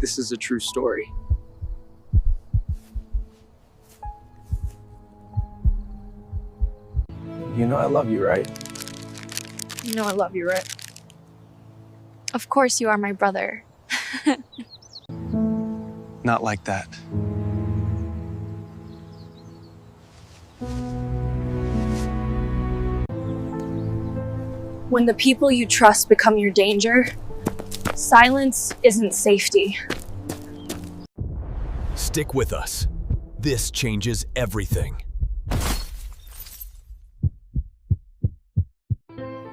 this is a true story. You know I love you, right? You know I love you, right? Of course you are my brother. Not like that. When the people you trust become your danger, silence isn't safety. Stick with us. This changes everything.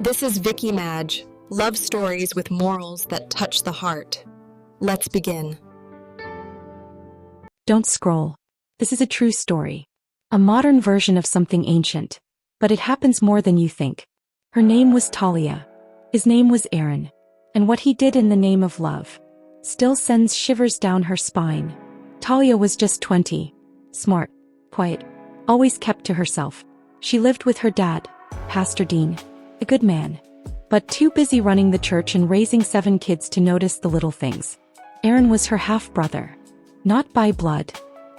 This is Vicky Madge, love stories with morals that touch the heart. Let's begin. Don't scroll. This is a true story. A modern version of something ancient. But it happens more than you think. Her name was Talia. His name was Aaron. And what he did in the name of love still sends shivers down her spine. Talia was just 20. Smart, quiet, always kept to herself. She lived with her dad, Pastor Dean, a good man, but too busy running the church and raising 7 kids to notice the little things. Aaron was her half-brother. Not by blood.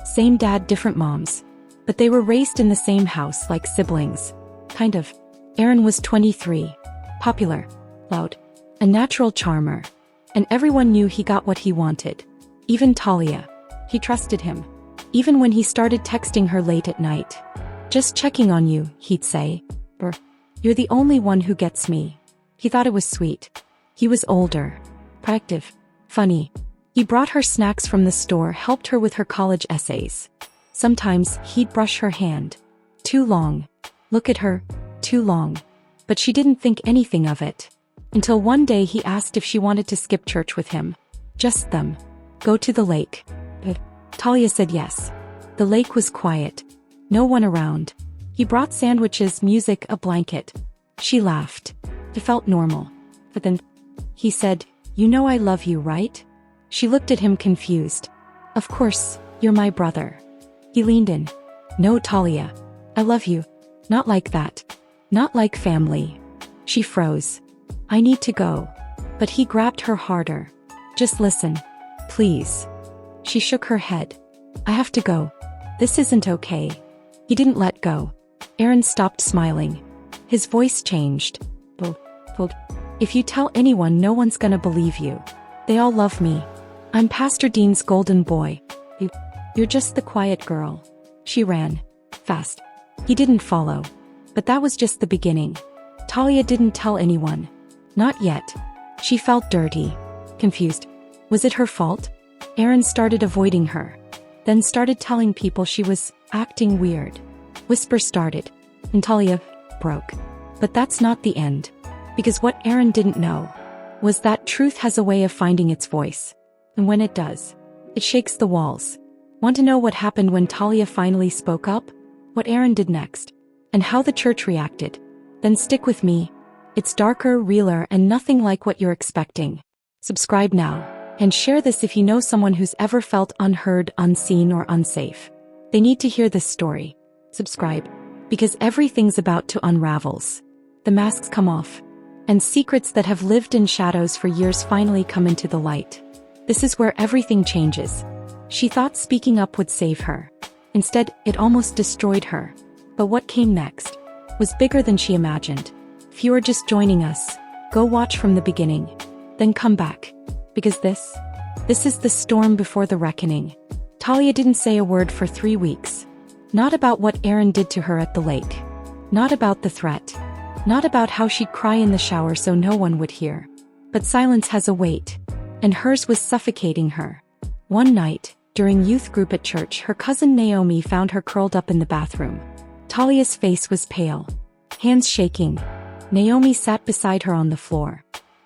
Same dad, different moms. But they were raised in the same house like siblings. Kind of. Aaron was 23. Popular. Loud. A natural charmer. And everyone knew he got what he wanted. Even Talia. He trusted him. Even when he started texting her late at night. Just checking on you, he'd say. Or, you're the only one who gets me. He thought it was sweet. He was older. Proactive. Funny. He brought her snacks from the store, helped her with her college essays. Sometimes he'd brush her hand. Too long. Look at her. Too long. But she didn't think anything of it. Until one day he asked if she wanted to skip church with him. Just them. Go to the lake. Talia said yes. The lake was quiet. No one around. He brought sandwiches, music, a blanket. She laughed. It felt normal. But then he said, "You know I love you, right?" She looked at him confused. "Of course, you're my brother." He leaned in. "No, Talia. I love you. Not like that. Not like family." She froze. "I need to go." But he grabbed her harder. "Just listen. Please." She shook her head. "I have to go. This isn't okay." He didn't let go. Aaron stopped smiling. His voice changed. "Well, if you tell anyone, no one's gonna believe you. They all love me. I'm Pastor Dean's golden boy. You're just the quiet girl." She ran. Fast. He didn't follow. But that was just the beginning. Talia didn't tell anyone. Not yet. She felt dirty. Confused. Was it her fault? Aaron started avoiding her. Then started telling people she was acting weird. Whispers started. And Talia broke. But that's not the end. Because what Aaron didn't know was that truth has a way of finding its voice. And when it does, it shakes the walls. Want to know what happened when Talia finally spoke up? What Aaron did next? And how the church reacted? Then stick with me. It's darker, realer, and nothing like what you're expecting. Subscribe now. And share this if you know someone who's ever felt unheard, unseen, or unsafe. They need to hear this story. Subscribe. Because everything's about to unravels. The masks come off. And secrets that have lived in shadows for years finally come into the light. This is where everything changes. She thought speaking up would save her. Instead, it almost destroyed her. But what came next was bigger than she imagined. If you are just joining us, go watch from the beginning. Then come back. Because this is the storm before the reckoning. Talia didn't say a word for 3 weeks. Not about what Aaron did to her at the lake. Not about the threat. Not about how she'd cry in the shower so no one would hear. But silence has a weight. And hers was suffocating her. One night, during youth group at church, her cousin Naomi found her curled up in the bathroom. Talia's face was pale. Hands shaking. Naomi sat beside her on the floor.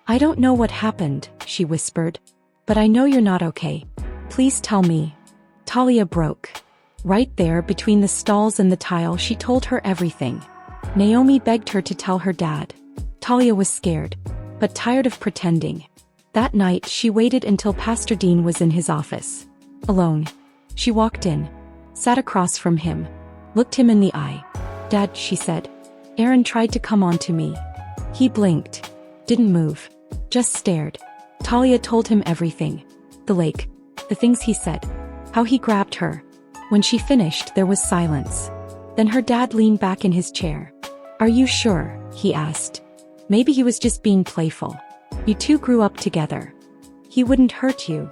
"I don't know what happened," she whispered. "But I know you're not okay. Please tell me." Talia broke. Right there, between the stalls and the tile, she told her everything. Naomi begged her to tell her dad. Talia was scared, but tired of pretending. That night, she waited until Pastor Dean was in his office. Alone. She walked in, sat across from him, looked him in the eye. "Dad," she said. "Aaron tried to come on to me." He blinked. Didn't move. Just stared. Talia told him everything. The lake. The things he said. How he grabbed her. When she finished, there was silence. Then her dad leaned back in his chair. "Are you sure?" he asked. Maybe he was just being playful. "You two grew up together. He wouldn't hurt you."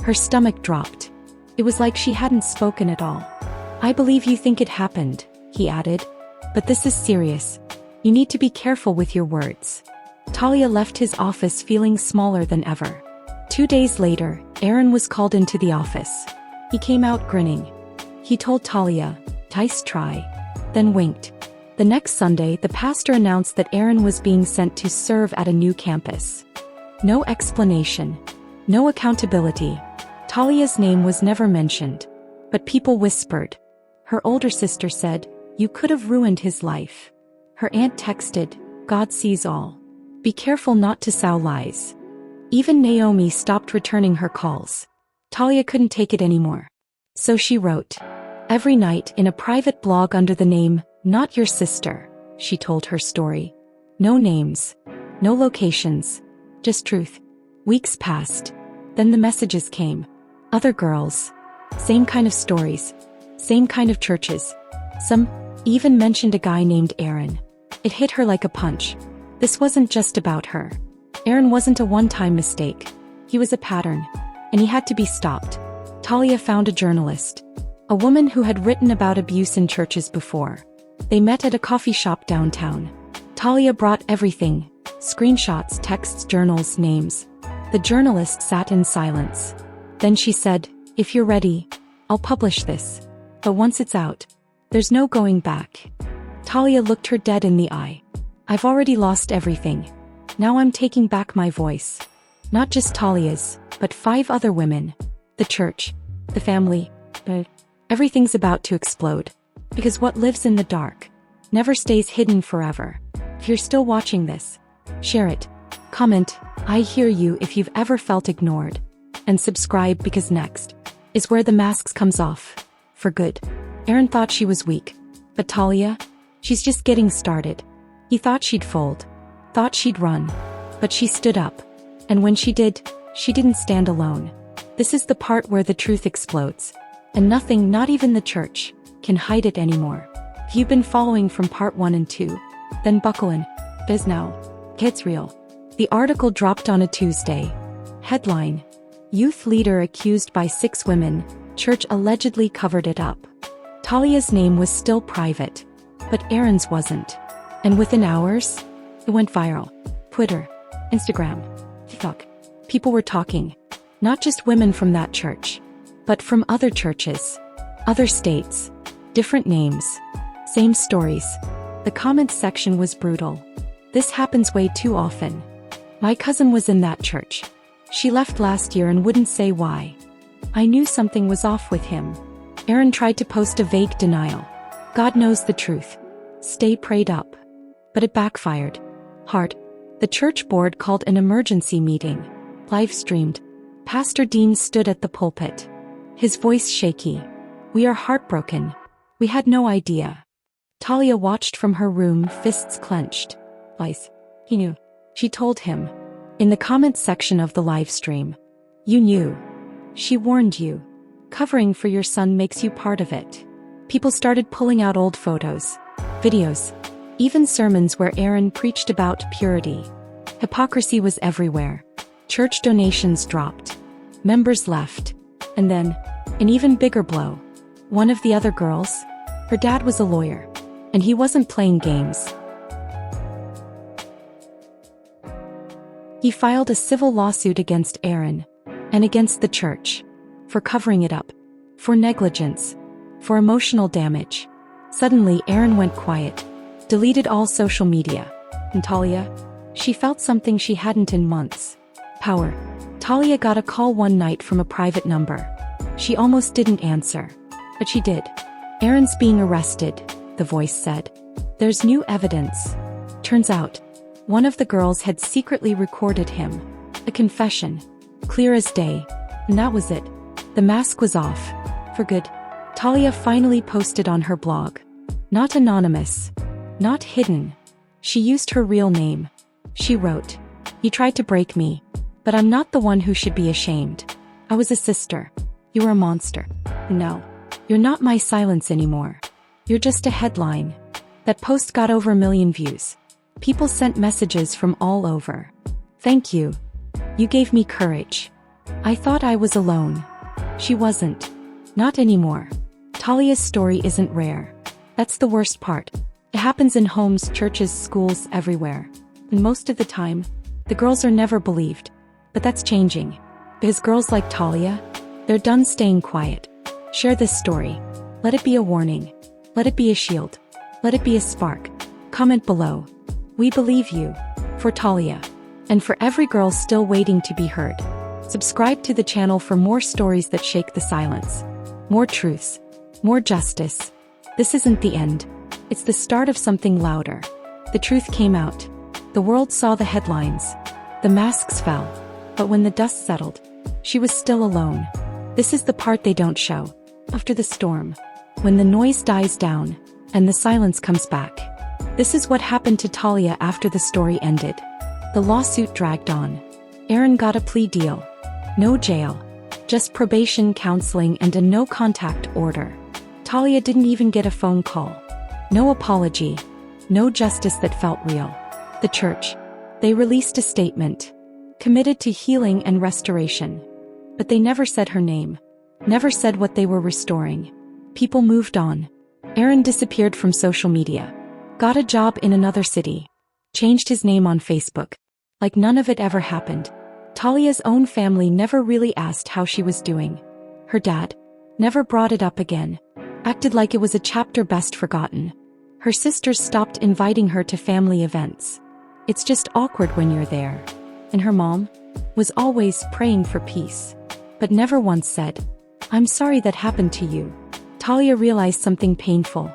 Her stomach dropped. It was like she hadn't spoken at all. "I believe you think it happened," he added. "But this is serious. You need to be careful with your words." Talia left his office feeling smaller than ever. 2 days later, Aaron was called into the office. He came out grinning. He told Talia, "Nice try," then winked. The next Sunday, the pastor announced that Aaron was being sent to serve at a new campus. No explanation. No accountability. Talia's name was never mentioned. But people whispered. Her older sister said, "You could have ruined his life." Her aunt texted, "God sees all. Be careful not to sow lies." Even Naomi stopped returning her calls. Talia couldn't take it anymore. So she wrote. Every night in a private blog under the name, "Not Your Sister," she told her story. No names. No locations. Just truth. Weeks passed. Then the messages came. Other girls. Same kind of stories. Same kind of churches. Some even mentioned a guy named Aaron. It hit her like a punch. This wasn't just about her. Aaron wasn't a one-time mistake. He was a pattern. And he had to be stopped. Talia found a journalist. A woman who had written about abuse in churches before. They met at a coffee shop downtown. Talia brought everything. Screenshots, texts, journals, names. The journalist sat in silence. Then she said, "If you're ready, I'll publish this. But once it's out, there's no going back." Talia looked her dead in the eye. "I've already lost everything. Now I'm taking back my voice. Not just Talia's, but 5 other women. The church. The family. Everything's about to explode. Because what lives in the dark never stays hidden forever." If you're still watching this, share it. Comment, "I hear you" if you've ever felt ignored. And subscribe because next is where the masks comes off. For good. Aaron thought she was weak. But Talia? She's just getting started. He thought she'd fold. Thought she'd run. But she stood up. And when she did, she didn't stand alone. This is the part where the truth explodes. And nothing, not even the church, can hide it anymore. If you've been following from part 1 and 2, then buckle in. Biz now. It's real. The article dropped on a Tuesday. Headline. Youth leader accused by 6 women, church allegedly covered it up. Talia's name was still private. But Aaron's wasn't. And within hours, it went viral. Twitter, Instagram, TikTok. People were talking. Not just women from that church. But from other churches. Other states. Different names. Same stories. The comments section was brutal. "This happens way too often. My cousin was in that church. She left last year and wouldn't say why. I knew something was off with him." Aaron tried to post a vague denial. God knows the truth. Stay prayed up. But it backfired. Hard. The church board called an emergency meeting. Live streamed. Pastor Dean stood at the pulpit. His voice shaky. "We are heartbroken. We had no idea." Talia watched from her room, fists clenched. Lies. He knew. She told him. In the comments section of the live stream. "You knew. She warned you. Covering for your son makes you part of it." People started pulling out old photos. Videos. Even sermons where Aaron preached about purity. Hypocrisy was everywhere. Church donations dropped. Members left. And then, an even bigger blow. One of the other girls, her dad was a lawyer. And he wasn't playing games. He filed a civil lawsuit against Aaron. And against the church. For covering it up. For negligence. For emotional damage. Suddenly Aaron went quiet. Deleted all social media. And Talia? She felt something she hadn't in months. Power. Talia got a call one night from a private number. She almost didn't answer. But she did. "Aaron's being arrested," the voice said. "There's new evidence." Turns out, one of the girls had secretly recorded him. A confession. Clear as day. And that was it. The mask was off. For good. Talia finally posted on her blog. Not anonymous. Not hidden. She used her real name. She wrote, "He tried to break me. But I'm not the one who should be ashamed. I was a sister. You were a monster. No, you're not my silence anymore. You're just a headline. That post got over 1 million views. People sent messages from all over. Thank you. You gave me courage. I thought I was alone. She wasn't. Not anymore. Talia's story isn't rare. That's the worst part. It happens in homes, churches, schools, everywhere. And most of the time, the girls are never believed. But that's changing. Because girls like Talia, they're done staying quiet. Share this story. Let it be a warning. Let it be a shield. Let it be a spark. Comment below. We believe you. For Talia. And for every girl still waiting to be heard. Subscribe to the channel for more stories that shake the silence. More truths. More justice. This isn't the end. It's the start of something louder. The truth came out. The world saw the headlines. The masks fell. But when the dust settled, she was still alone. This is the part they don't show. After the storm. When the noise dies down, and the silence comes back. This is what happened to Talia after the story ended. The lawsuit dragged on. Aaron got a plea deal. No jail. Just probation, counseling, and a no-contact order. Talia didn't even get a phone call. No apology. No justice that felt real. The church. They released a statement. Committed to healing and restoration. But they never said her name. Never said what they were restoring. People moved on. Aaron disappeared from social media. Got a job in another city. Changed his name on Facebook. Like none of it ever happened. Talia's own family never really asked how she was doing. Her dad never brought it up again. Acted like it was a chapter best forgotten. Her sisters stopped inviting her to family events. It's just awkward when you're there. And her mom was always praying for peace. But never once said, "I'm sorry that happened to you." Talia realized something painful.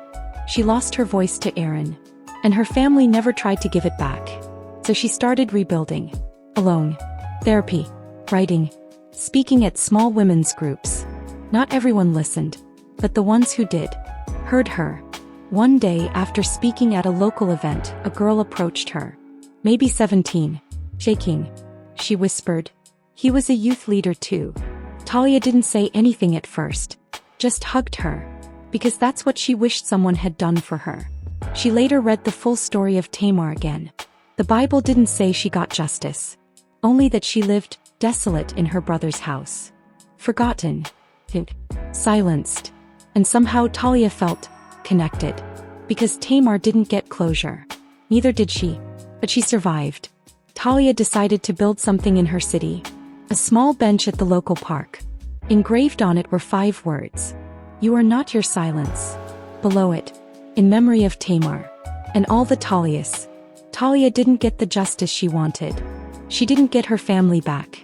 She lost her voice to Aaron. And her family never tried to give it back. So she started rebuilding. Alone. Therapy. Writing. Speaking at small women's groups. Not everyone listened. But the ones who did heard her. One day after speaking at a local event, a girl approached her. Maybe 17. Shaking. She whispered. He was a youth leader too. Talia didn't say anything at first. Just hugged her. Because that's what she wished someone had done for her. She later read the full story of Tamar again. The Bible didn't say she got justice. Only that she lived desolate in her brother's house. Forgotten. Silenced. And somehow Talia felt connected. Because Tamar didn't get closure. Neither did she. But she survived. Talia decided to build something in her city. A small bench at the local park. Engraved on it were 5 words. You are not your silence. Below it. In memory of Tamar. And all the Talias. Talia didn't get the justice she wanted. She didn't get her family back.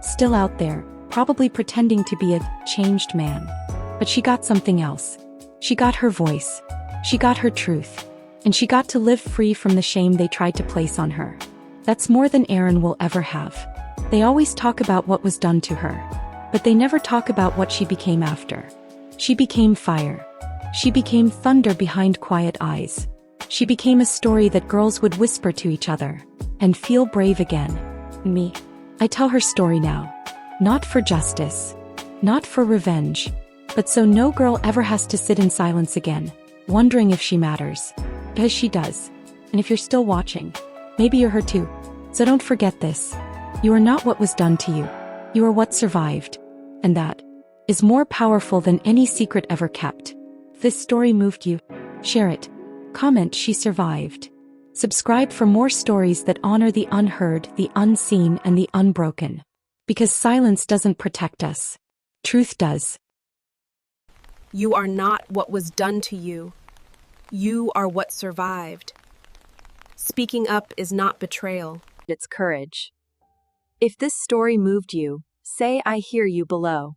Still out there, probably pretending to be a changed man. But she got something else. She got her voice. She got her truth. And she got to live free from the shame they tried to place on her. That's more than Aaron will ever have. They always talk about what was done to her. But they never talk about what she became after. She became fire. She became thunder behind quiet eyes. She became a story that girls would whisper to each other. And feel brave again. Me. I tell her story now. Not for justice. Not for revenge. But so no girl ever has to sit in silence again, wondering if she matters. Because she does. And if you're still watching, maybe you're her too. So don't forget this. You are not what was done to you. You are what survived. And that is more powerful than any secret ever kept. If this story moved you, share it. Comment she survived. Subscribe for more stories that honor the unheard, the unseen, and the unbroken. Because silence doesn't protect us. Truth does. You are not what was done to you. You are what survived. Speaking up is not betrayal. It's courage. If this story moved you, say I hear you below.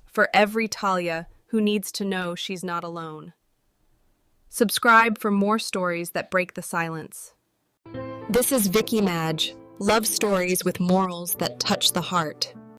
For every Talia who needs to know she's not alone. Subscribe for more stories that break the silence. This is Vicky Madge. Love stories with morals that touch the heart.